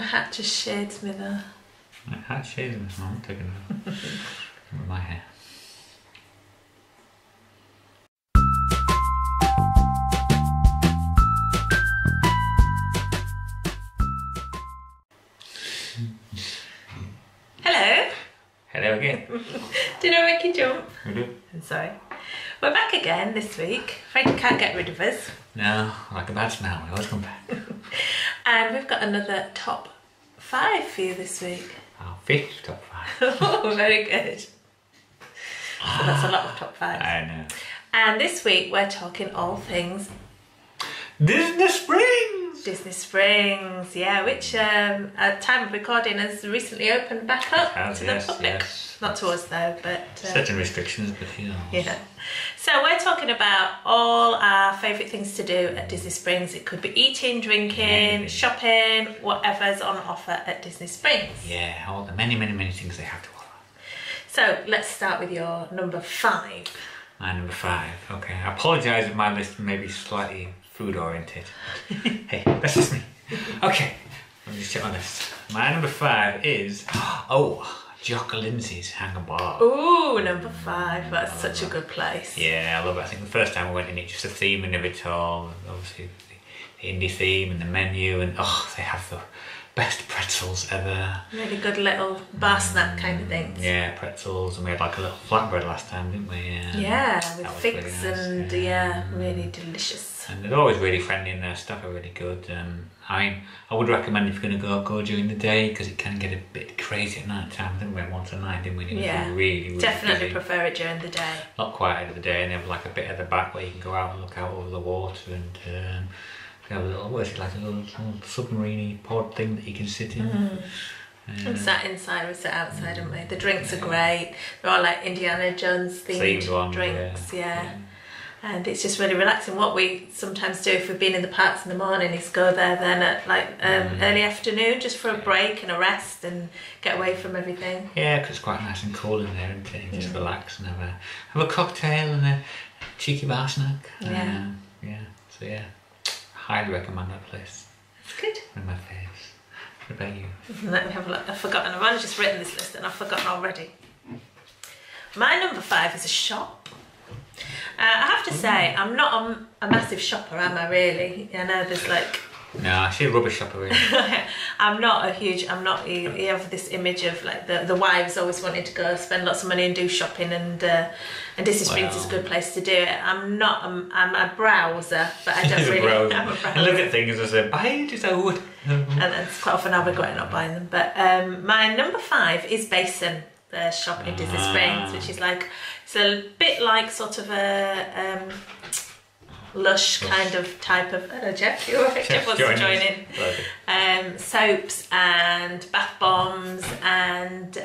My hat just shades me there. My hat shades me, I'm taking it with my hair. Hello. Hello again. Did I make you jump? We do. I'm sorry. We're back again this week. Afraid you can't get rid of us. No, like a bad smell, we always come back. And we've got another top 5 for you this week. Our 5th top 5. Oh, very good. So that's a lot of top 5s. I know. And this week we're talking all things Disney Springs! Disney Springs, yeah, which at time of recording has recently opened back up to the public. Yes. Not to us though, but... certain restrictions, but you know. Yeah. So we're talking about all our favourite things to do at Disney Springs. It could be eating, drinking, shopping, whatever's on offer at Disney Springs. Yeah, all the many, many, many things they have to offer. So let's start with your number 5. My number 5. Okay, I apologise if my list may be slightly food oriented. Hey, that's just me. Okay, let me just check my list. My number 5 is Jock Lindsay's Hangar Bar. Ooh, number 5. That's such a good place. Yeah, I love it. I think the first time I went in, it just the theming of it all, obviously the indie theme and the menu, and they have the best pretzels ever. Really good little bar snack kind of things. Yeah, pretzels, and we had like a little flatbread last time, didn't we? Yeah, with figs really nice. and really delicious. And they're always really friendly, and their stuff are really good. I mean, I would recommend if you're going to go during the day, because it can get a bit crazy at night time. Didn't we? Once a night, didn't we? It was really definitely busy. Prefer it during the day. Not quite out of the day, and they have like a bit at the back where you can go out and look out over the water, and they have a little, what is it, like a little submarine pod thing that you can sit in. We sat inside, we sat outside, didn't we? The drinks are great. They're all like Indiana Jones themed ones, drinks, yeah. And it's just really relaxing. What we sometimes do if we've been in the parks in the morning is go there then at like early afternoon just for a break and a rest and get away from everything. Yeah, because it's quite nice and cool in there, isn't it? Just relax and have a cocktail and a cheeky bar snack. Yeah. So yeah, highly recommend that place. It's good. One of my faves. What about you? Let me have a look. I've forgotten. I've only just written this list and I've forgotten already. My number 5 is a shop. I have to say, I'm not a massive shopper, am I really? I know there's like... No, she's a rubbish shopper really. I'm not, you have this image of like the wives always wanting to go spend lots of money and do shopping, and Disney Springs is a good place to do it. I'm a browser, but I don't really... I'm a browser. I look at things and say, buy it, just I would. And it's quite often I regret not buying them. But my number 5 is Basin, the shop in Disney Springs, which is like... It's a bit like sort of a lush kind of type of... Hello Jeff, you're right, Jeff wants to join in. Soaps and bath bombs and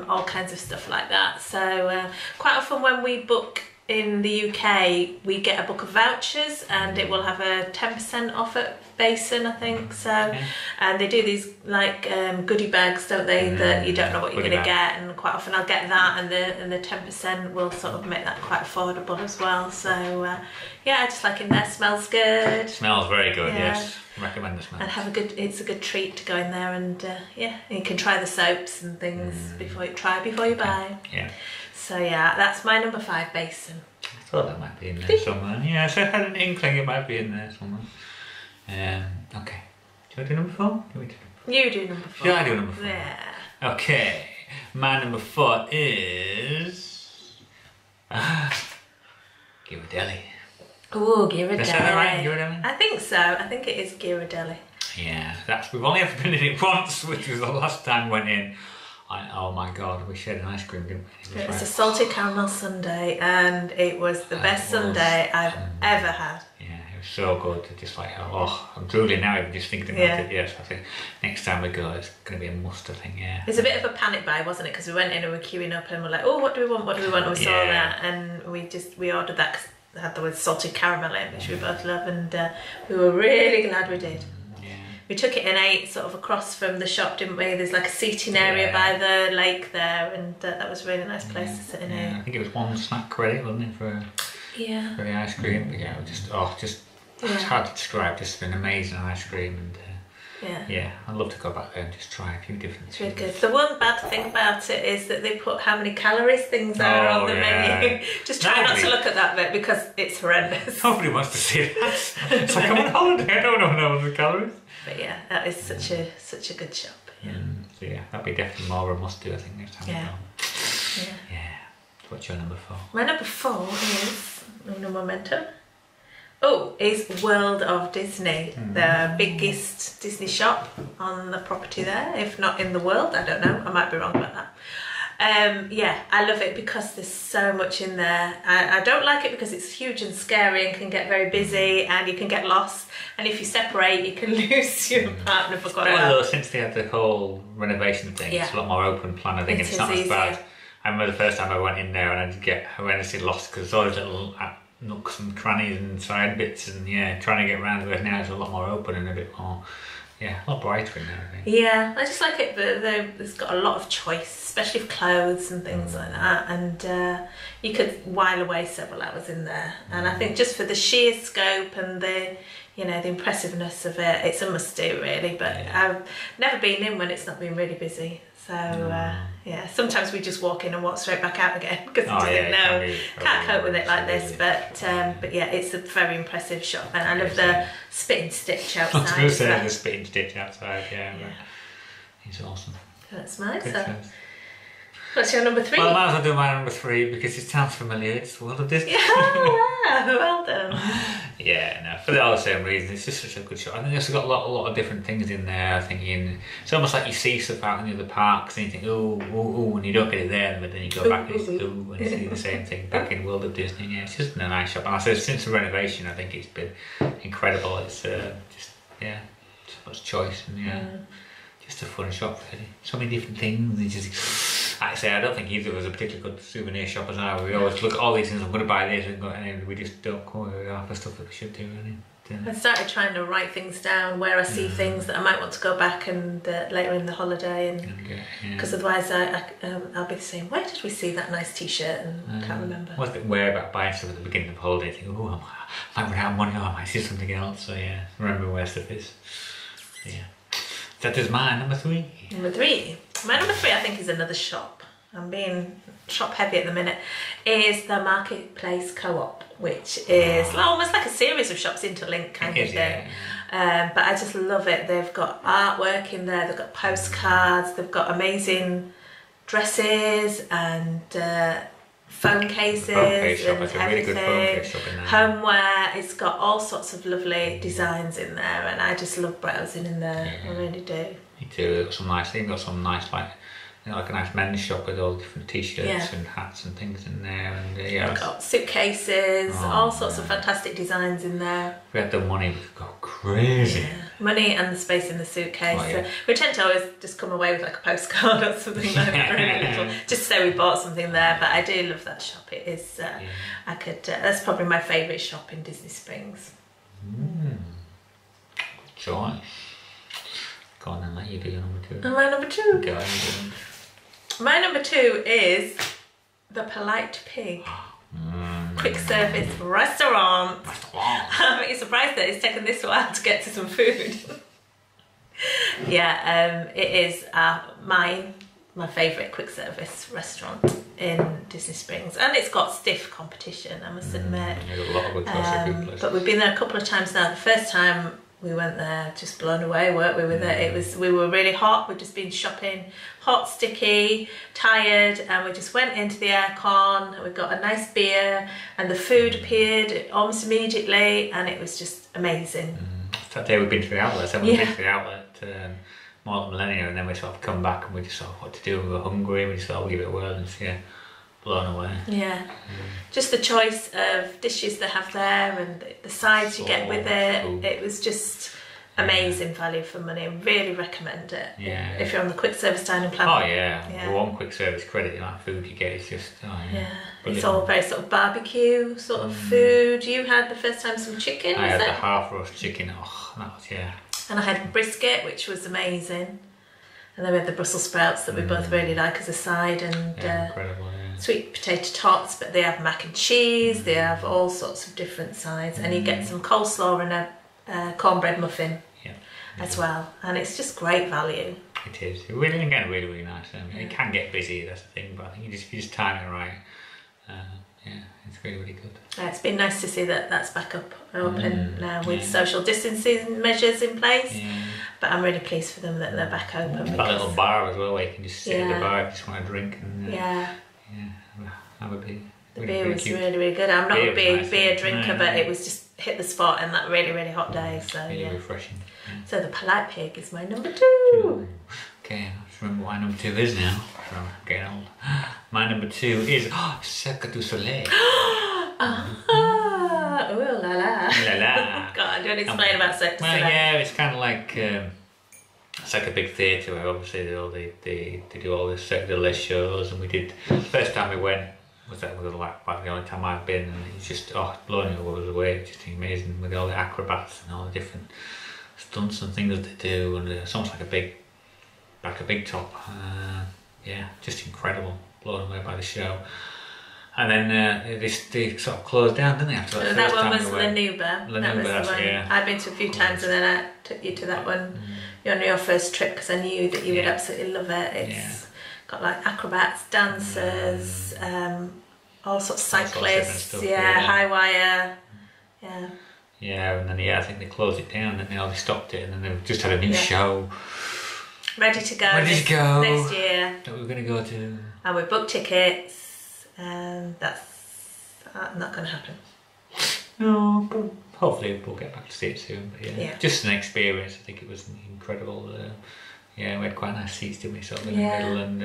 all kinds of stuff like that. So quite often when we book in the UK, we get a book of vouchers and it will have a 10% off at Basin, I think. So, and they do these like goodie bags, don't they? That you don't know what you're going to get, and quite often I'll get that, and the 10% will sort of make that quite affordable as well. So, yeah, I just like in there. Smells good. Smells very good. Yes, recommend the smell. And have a good. It's a good treat to go in there, and you can try the soaps and things before you buy. Yeah. So yeah, that's my number 5, Basin. I thought that might be in there somewhere. Yeah, so I had an inkling it might be in there somewhere. Okay. Do I do number 4? You do number 4. Should I do number 4? Yeah. Okay. My number 4 is Ghirardelli. Ooh, Ghirardelli. Is that right? Ghirardelli? I think so. I think it is Ghirardelli. Yeah, we've only ever been in it once, which was the last time we went in. Oh my god, we shared an ice cream, didn't we? It was a salted caramel sundae, and it was the best sundae I've ever had. Yeah, it was so good. Just like, I'm drooling now even just thinking about it. Yes, I think next time we go, it's going to be a must, I think, yeah. It was a bit of a panic buy, wasn't it? Because we went in and we were queuing up and we're like, oh, what do we want, what do we want? And we saw that, and we ordered that because it had the word salted caramel in, which we both love, and we were really glad we did. We took it and ate sort of across from the shop, didn't we? There's like a seating area by the lake there, and that was a really nice place to sit in. I think it was 1 snack credit, wasn't it, for the ice cream? But yeah, it was just it's hard to describe. Just an amazing ice cream, and Yeah. I'd love to go back there and just try a few different It's really good. The one bad thing about it is that they put how many calories things are on the menu. Just try not to look at that bit because it's horrendous. Nobody wants to see that. It's like I'm on holiday, I don't know the calories. But yeah, that is such a good shop. Yeah. So yeah, that'd be definitely more of a must do, I think, next time we go. Yeah. What's your number 4? My number 4 is no momentum. Oh, is World of Disney, the biggest Disney shop on the property there, if not in the world. I don't know. I might be wrong about that. Yeah, I love it because there's so much in there. I don't like it because it's huge and scary and can get very busy and you can get lost. And if you separate, you can lose your partner for quite a while. Although since they had the whole renovation thing, it's a lot more open plan. I think it's not as bad. I remember the first time I went in there and I did get horrendously lost because there's all those little nooks and crannies and side bits and trying to get around. Whereas now it's a lot more open and a bit more, a lot brighter in there, I think. Yeah, I just like it that it's got a lot of choice, especially for clothes and things like that. And you could while away several hours in there. And I think just for the sheer scope and the impressiveness of it, it's a must do really. But I've never been in when it's not been really busy. So sometimes we just walk in and walk straight back out again because can't cope with it like this. But yeah, it's a very impressive shop, and I love the spit and stitch outside. I was going to say the spit and stitch outside. Yeah. He's awesome. That's nice. What's your number 3? Well, I might as well do my number 3 because it sounds familiar. It's World of Disney. Yeah, well done. For all the same reasons. It's just such a good shop. I think it's got a lot of different things in there. I think it's almost like you see stuff out in the other parks and you think, oh, and you don't get it there, but then you go back and you see the same thing back in World of Disney. Yeah, it's just a nice shop. And I said since the renovation, I think it's been incredible. It's so much choice and just a fun shop really. So many different things. It's just. Actually, I don't think either of us are particularly good souvenir shoppers now. We always look at all these things, I'm going to buy this, and we just don't come with half the stuff that we should do. I started trying to write things down where I see things that I might want to go back and later in the holiday, and because otherwise I'll be saying, where did we see that nice t-shirt, and can't remember. I was a bit wary about buying stuff at the beginning of the holiday, thinking, I might run out of money, or I might see something else, so remember where stuff is. That is my number 3. Number 3. My number 3, I think, is another shop. I'm being shop heavy at the minute. Is the Marketplace Co-op, which is almost like a series of shops interlinked kind of thing. But I just love it. They've got artwork in there. They've got postcards. They've got amazing dresses and phone cases and everything. Homeware. It's got all sorts of lovely designs in there, and I just love browsing in there. I really do. Me too. They've got some nice things. Got some nice like a nice men's shop with all different t-shirts and hats and things in there, and I've got suitcases, all sorts of fantastic designs in there. If we had the money, we could go crazy. Money and the space in the suitcase. So we tend to always just come away with like a postcard or something like that, really little, just to say we bought something there. But I do love that shop. It is. That's probably my favourite shop in Disney Springs. Good choice. Go on then, let you do your number 2. And my number 2. Go on, my number 2 is the Polite Pig quick service restaurant. I'm really surprised that it's taken this while to get to some food. It is my favourite quick service restaurant in Disney Springs, and it's got stiff competition, I must admit. There's a lot of good places. But we've been there a couple of times now. The first time we went there, just blown away, weren't we, with it? We were really hot, we'd just been shopping, hot, sticky, tired, and we just went into the aircon, we got a nice beer, and the food appeared almost immediately, and it was just amazing. That day we'd been to the outlet, so we'd been to the outlet more like Millennium, and then we sort of come back and we just thought what to do, we were hungry, and we just thought we'll give it a whirl, and blown away. Just the choice of dishes they have there and the sides you get with it. It was just amazing value for money. I really recommend it. If you're on the quick service dining plan. The one quick service credit, that food you get is just it's all very sort of barbecue sort of food. You had the first time some chicken. I had the half roast chicken. That was And I had brisket, which was amazing. And then we had the Brussels sprouts that we both really like as a side, and incredible, sweet potato tots, but they have mac and cheese, they have all sorts of different sides, and you get some coleslaw and a cornbread muffin. as well, and it's just great value. It is. It really, again, really, really nice. It can get busy, that's the thing, but I think you just time it right. Yeah, it's really, really good. Yeah, it's been nice to see that that's back up and open now with social distancing measures in place. Yeah. But I'm really pleased for them that they're back open. That little bar as well, where you can just sit at the bar if you just want to drink and have a beer. The beer was really, really good. I'm not a big beer drinker, but it was just hit the spot on that really, really hot day. So really refreshing. Yeah. So the Polite Pig is my number 2. Okay, I just remember what my number 2 is now. So I'm getting old. My number 2 is Cirque du Soleil. Ooh la la. La la. God, do you want to explain about Cirque du Soleil? Well, yeah, it's kind of like it's like a big theatre where obviously they do all the Cirque du Soleil shows, and we did. First time we went was the only time I've been, and it's just blowing us away. It's just amazing with all the acrobats and all the different stunts and things that they do, and it's almost like a big top. Yeah, just incredible. Blown away by the show. And then they sort of closed down, didn't they? After that, that one was Lanuba. Lanuba, that was the one. Yeah. I've been to a few times, and then I took you to that one on your first trip because I knew that you would absolutely love it. It's got like acrobats, dancers, all sorts of cyclists, high wire, Yeah, and then I think they closed it down, and they stopped it, and then they've just had a new show. Ready to go next year. That we're going to go to. And we booked tickets, and that's not going to happen. No, but hopefully we'll get back to see it soon. But just an experience. I think it was incredible. We had quite nice seats, didn't we? Sort of in the middle, and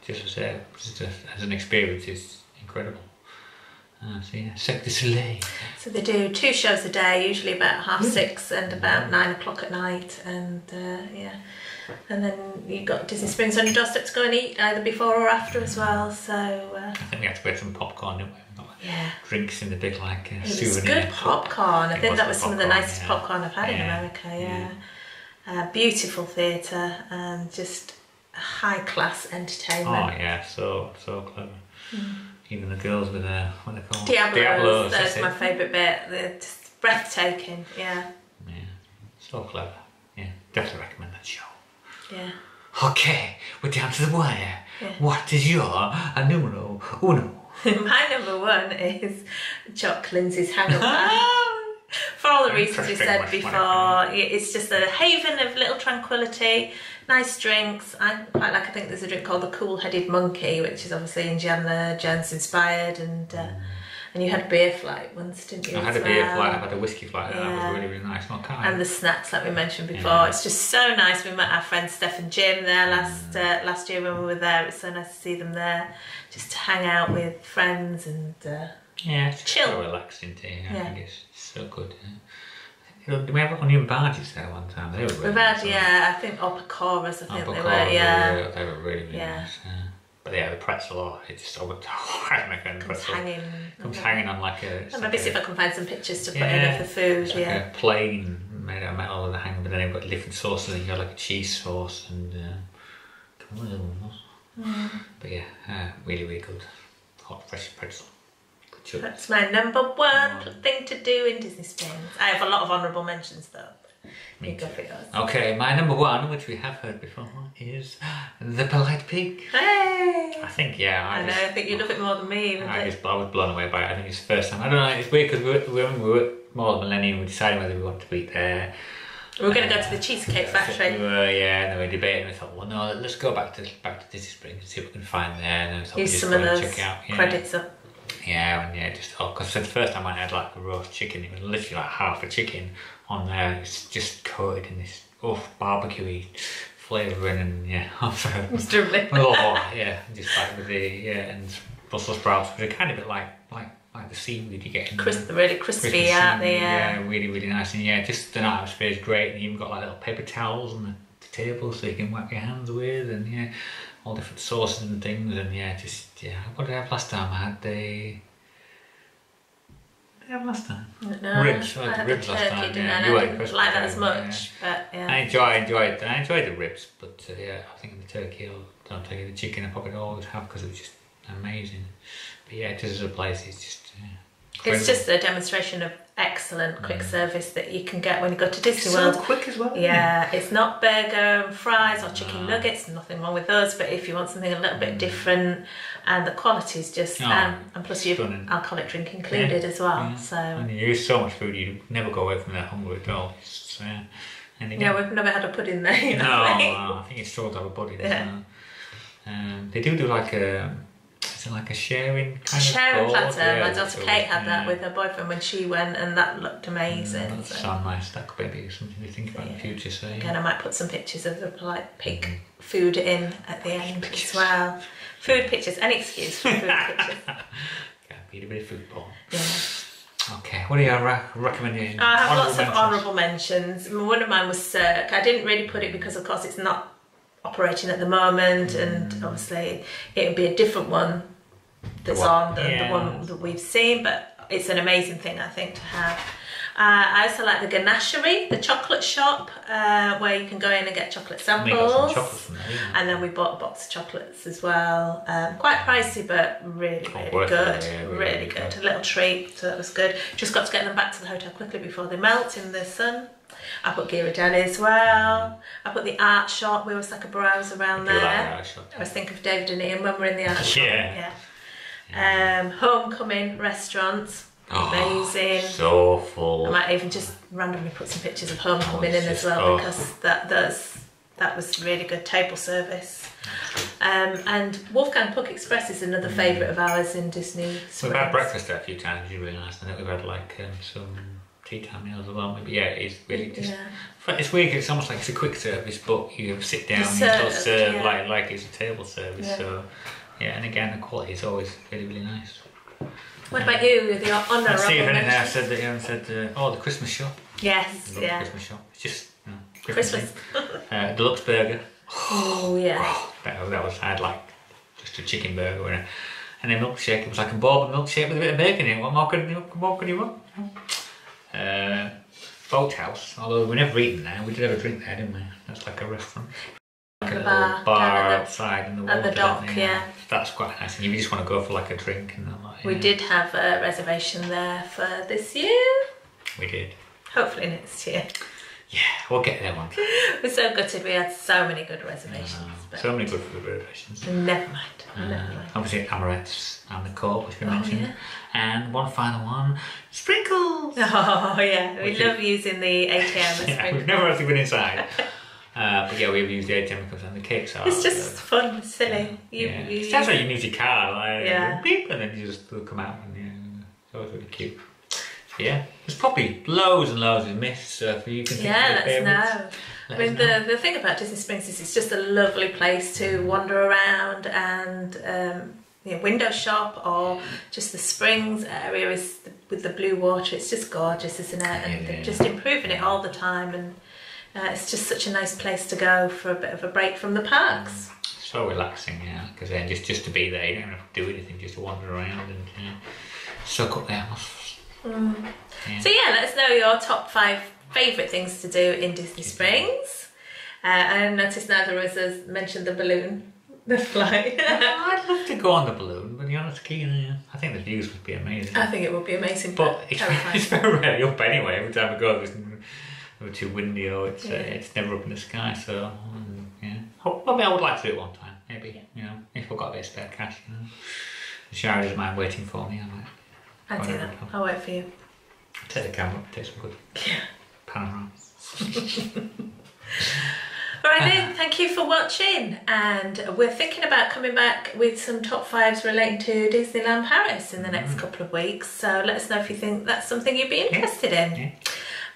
just as an experience, it's incredible. Cirque du Soleil. So they do 2 shows a day, usually about 6:30 and about 9 o'clock at night, and and then you've got Disney Springs on your doorstep to go and eat either before or after as well. So I think we had to get some popcorn, didn't we? Drinks in the big souvenir. It was good popcorn. I think that was some of the nicest popcorn I've had in America. Beautiful theatre and just high class entertainment. Oh yeah, so clever. Even the girls with what they call Diablos. That's my favourite bit. They're just breathtaking. Yeah, so clever. Yeah, definitely recommend that show. Yeah. Okay, we're down to the wire. What is your numero uno? My number 1 is Jock Lindsay's Hang-Up Bar. For all the reasons we said before, it's just a haven of little tranquility, nice drinks. I think there's a drink called the Cool Headed Monkey, which is obviously Indiana Jones inspired, and you had beer flight once, didn't you? I had a beer flight, I had a whiskey flight, and that was really, really nice. And the snacks that we mentioned before, it's just so nice. We met our friends Steph and Jim there last year when we were there. It's so nice to see them there, just to hang out with friends and it's chill. So relaxing too. I think it's so good. Did we have onion barges there one time? They were really nice. I think Opacoras, they were. They were really, really nice. But the pretzel, it just comes hanging on like a. Maybe see if I can find some pictures to put in of the food. It's like a plain made out of metal with a hang, but then you've got different sauces. And you got like a cheese sauce and. But really, really good. Hot, fresh pretzel. That's my number 1 thing to do in Disney Springs. I have a lot of honourable mentions though. You go for yours. Okay, my number 1, which we have heard before, is the Polite Pig. Hey! I think, I think you love it more than me. I was blown away by it. I think it's the first time. I don't know, it's weird because we were more than Millennium, we decided whether we wanted to eat there. We were going to go to the Cheesecake Factory. We were, and then we were debating. We thought, well, no, let's go back to Disney Springs and see what we can find there. And then we thought we'd just go and check out. Credits up. Because the first time I had like a roast chicken, it was literally like half a chicken on there. It's just coated in this barbecue-y flavouring, and it's delicious. Just like with and Brussels sprouts, which are kind of a bit like the seaweed you get. Really crispy, aren't they? Really, really nice, and just the atmosphere is great. And you even got like little paper towels on the table so you can wipe your hands with, and all different sauces and things, and what did I have last time? I had last time? No, ribs. I had ribs last time. I didn't like that as much, but I enjoyed the ribs, but I think the turkey the chicken I probably always have because it was just amazing. But this is a place. It's just It's just a demonstration of excellent quick service that you can get when you go to Disney So World. quick as well. Yeah, it's not burger and fries or chicken nuggets, nothing wrong with those, but if you want something a little bit different, and the quality is just, and plus you've alcoholic drink included as well. So and you use so much food, you never go away from there hungry at all. So, and yeah, we've never had a pudding there. You know, I think it's struggled to have a pudding. Yeah. They do like a. Is it like a sharing kind sharing of platter. Yeah, my daughter Kate had that with her boyfriend when she went, and that looked amazing. That sounds nice. That could maybe be something to think about in the future. So again, I might put some pictures of the like pig food in at the end as well. Food pictures, any excuse for food pictures. Can't beat a bit of food porn. Yeah. Okay, what are your recommendations? I have lots of honourable mentions. One of mine was Cirque. I didn't really put it because, of course, it's not operating at the moment, and obviously it would be a different one that's on than the one that we've seen, but it's an amazing thing, I think, to have. I also like the Ganachery, the chocolate shop, where you can go in and get chocolate samples. And then we bought a box of chocolates as well. Quite pricey, but really good. Really good. A little treat, so that was good. Just got to get them back to the hotel quickly before they melt in the sun. I put Ghirardelli as well. I put the art shop. We always like a browse around there. I was thinking of David and Ian when we're in the art shop. Yeah. Homecoming restaurants. Amazing. So full. I might even just randomly put some pictures of Homecoming in as well, because that was really good table service. And Wolfgang Puck Express is another favourite of ours in Disney Springs. We've had breakfast there a few times, which is really nice. I think we've had like some tea time meals as well. Maybe it's really just. It's weird. It's almost like it's a quick service, but you sit down and you still serve like it's a table service. Yeah. So and again, the quality is always really, really nice. What about you with your honourable mentions? Stephen in there said the Christmas shop. Yes, the Christmas shop. It's just Christmas. Deluxe burger. Oh yeah. That was, I had like just a chicken burger and a milkshake. It was like a boba milkshake with a bit of bacon in it. What more could you want? Boathouse, although we never eaten there. We did have a drink there, didn't we? That's like a restaurant. Like a little bar outside in the water. And the dock, That's quite nice. And you just want to go for like a drink and that. We did have a reservation there for this year. We did. Hopefully next year. Yeah, we'll get there one time. We're so gutted. We had so many good reservations. So many good food reservations. Never mind. Obviously Amorette's and the Court, which we mentioned. Yeah. And one final one, sprinkles. Oh yeah, we love using the ATM as sprinkles. We've never actually been inside. But yeah, we've used the ATM because the cakes are. It's just fun, silly. It sounds like you use your card, like beep, and then you just come out, and it's always really cute. So yeah, there's probably loads and loads of myths. So if you can think of your favourites. I mean, the thing about Disney Springs is it's just a lovely place to wander around and window shop, or just the Springs area with the blue water. It's just gorgeous, isn't it? And they're just improving it all the time, and it's just such a nice place to go for a bit of a break from the parks. So relaxing, because then just to be there, you don't have to do anything, just to wander around and soak up the atmosphere. So let us know your top 5 favourite things to do in Disney Springs. I noticed neither of us has mentioned the balloon, the flight. I'd love to go on the balloon, but to be honest, I think the views would be amazing. I think it would be amazing, but it's very rarely up anyway. Every time we go, it's too windy, or it's never up in the sky. So maybe I would like to do it one time. Maybe if I've got a bit of spare cash, the shower doesn't mind waiting for me. I'd do that. I'll wait for you. Take the camera, take some good panoramas. Alright then, thank you for watching, and we're thinking about coming back with some top 5s relating to Disneyland Paris in the next couple of weeks, so let us know if you think that's something you'd be interested in.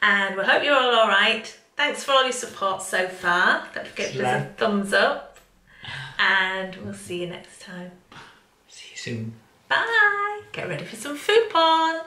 And we hope you're all alright. Thanks for all your support so far. Don't forget to give us a thumbs up, and we'll see you next time. See you soon. Bye! Get ready for some food porn!